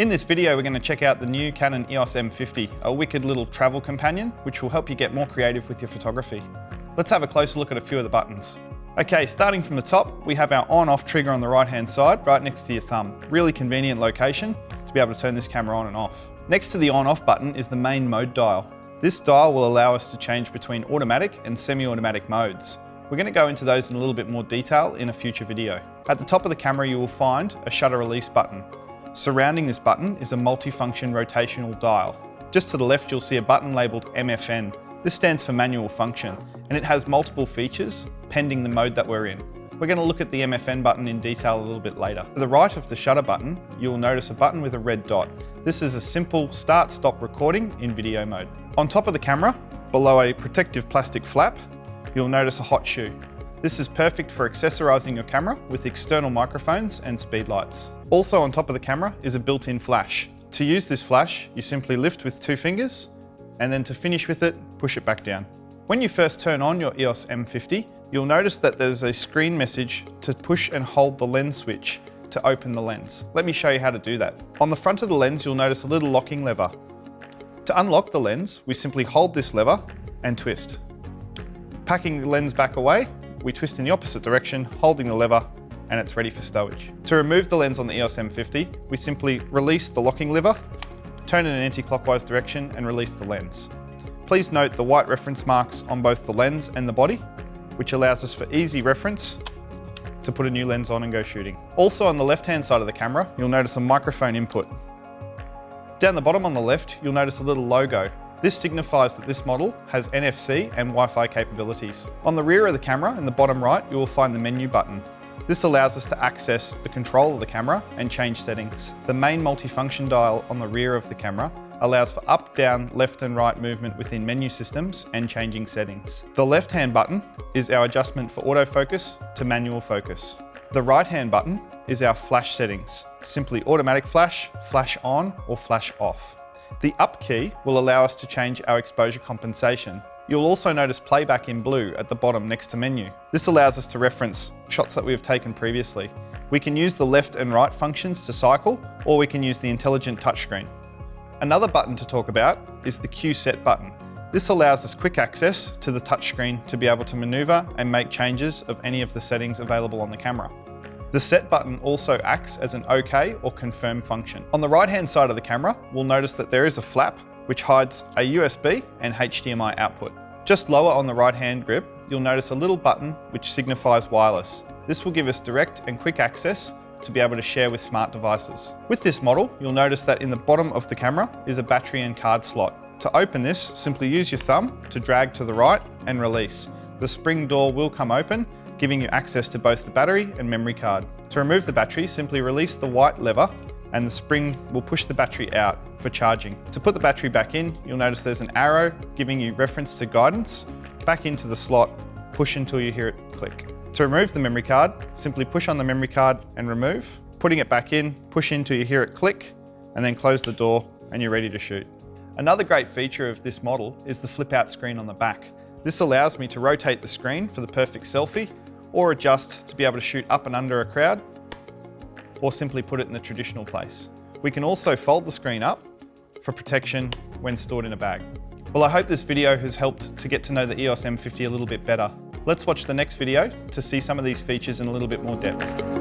In this video, we're going to check out the new Canon EOS M50, a wicked little travel companion, which will help you get more creative with your photography. Let's have a closer look at a few of the buttons. Okay, starting from the top, we have our on-off trigger on the right-hand side, right next to your thumb. Really convenient location to be able to turn this camera on and off. Next to the on-off button is the main mode dial. This dial will allow us to change between automatic and semi-automatic modes. We're going to go into those in a little bit more detail in a future video. At the top of the camera, you will find a shutter release button. Surrounding this button is a multifunction rotational dial. Just to the left, you'll see a button labelled MFN. This stands for manual function, and it has multiple features pending the mode that we're in. We're going to look at the MFN button in detail a little bit later. To the right of the shutter button, you'll notice a button with a red dot. This is a simple start-stop recording in video mode. On top of the camera, below a protective plastic flap, you'll notice a hot shoe. This is perfect for accessorizing your camera with external microphones and speed lights. Also on top of the camera is a built-in flash. To use this flash, you simply lift with 2 fingers, and then to finish with it, push it back down. When you first turn on your EOS M50, you'll notice that there's a screen message to push and hold the lens switch to open the lens. Let me show you how to do that. On the front of the lens, you'll notice a little locking lever. To unlock the lens, we simply hold this lever and twist. Packing the lens back away, we twist in the opposite direction, holding the lever, and it's ready for stowage. To remove the lens on the EOS M50, we simply release the locking lever, turn in an anti-clockwise direction, and release the lens. Please note the white reference marks on both the lens and the body, which allows us for easy reference to put a new lens on and go shooting. Also on the left-hand side of the camera, you'll notice a microphone input. Down the bottom on the left, you'll notice a little logo. This signifies that this model has NFC and Wi-Fi capabilities. On the rear of the camera, in the bottom right, you will find the menu button. This allows us to access the control of the camera and change settings. The main multifunction dial on the rear of the camera allows for up, down, left and right movement within menu systems and changing settings. The left-hand button is our adjustment for autofocus to manual focus. The right-hand button is our flash settings. Simply automatic flash, flash on or flash off. The up key will allow us to change our exposure compensation. You'll also notice playback in blue at the bottom next to menu. This allows us to reference shots that we have taken previously. We can use the left and right functions to cycle, or we can use the intelligent touchscreen. Another button to talk about is the Q set button. This allows us quick access to the touchscreen to be able to maneuver and make changes of any of the settings available on the camera. The set button also acts as an OK or confirm function. On the right-hand side of the camera, we'll notice that there is a flap which hides a USB and HDMI output. Just lower on the right-hand grip, you'll notice a little button which signifies wireless. This will give us direct and quick access to be able to share with smart devices. With this model, you'll notice that in the bottom of the camera is a battery and card slot. To open this, simply use your thumb to drag to the right and release. The spring door will come open, giving you access to both the battery and memory card. To remove the battery, simply release the white lever and the spring will push the battery out for charging. To put the battery back in, you'll notice there's an arrow giving you reference to guidance. Back into the slot, push until you hear it click. To remove the memory card, simply push on the memory card and remove. Putting it back in, push until you hear it click, and then close the door and you're ready to shoot. Another great feature of this model is the flip out screen on the back. This allows me to rotate the screen for the perfect selfie, or adjust to be able to shoot up and under a crowd, or simply put it in the traditional place. We can also fold the screen up for protection when stored in a bag. Well, I hope this video has helped to get to know the EOS M50 a little bit better. Let's watch the next video to see some of these features in a little bit more depth.